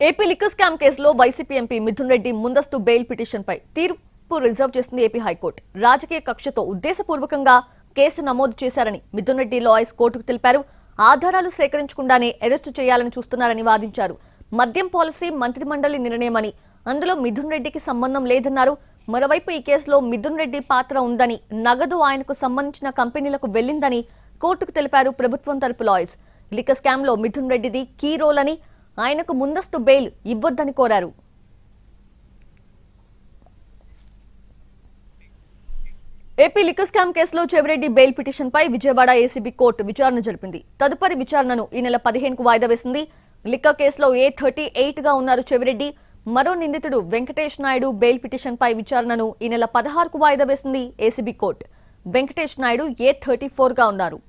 AP liquor scam కేసులో YCP MP Mithun Reddy ముందస్తు bail పిటిషన్పై తీర్పు రిజర్వ్ చేసింది ఏపీ హైకోర్టు. రాజకీయ కక్షతో ఉద్దేశపూర్వకంగా కేసు నమోదు చేశారని మిథున్ రెడ్డి లాయర్స్ కోర్టుకు తెలిపారు. ఆధారాలు సేకరించకుండానే అరెస్టు చేయాలని చూస్తున్నారని వాదించారు. మద్యం పాలసీ మంత్రిమండలి నిర్ణయమని, అందులో మిథున్ రెడ్డికి సంబంధం లేదన్నారు. మరోవైపు ఈ కేసులో మిథున్ రెడ్డి పాత్ర ఉందని, నగదు ఆయనకు సంబంధించిన కంపెనీలకు వెళ్లిందని కోర్టుకు తెలిపారు ప్రభుత్వం తరపు లాయర్స్. లిక్కర్ స్కామ్ లో మిథున్ రెడ్డిది కీ రోల్ అని, ఆయనకు ముందస్తు బెయిల్ ఇవ్వొద్దని కోరారు. ఏపీ లిక్కర్ స్కామ్ కేసులో చెవిరెడ్డి బెయిల్ పిటిషన్ పై విజయవాడ ఏసీబీ కోర్టు విచారణ జరిపింది. తదుపరి విచారణను ఈ నెల 15కు వాయిదా వేసింది. లిక్కర్ కేసులో A38 గా ఉన్నారు చెవిరెడ్డి. మరో నిందితుడు వెంకటేష్ నాయుడు బెయిల్ పిటిషన్ పై విచారణను ఈ నెల 16కు వాయిదా వేసింది ACB court. Venkatesh Naidu A34 గా ఉన్నారు.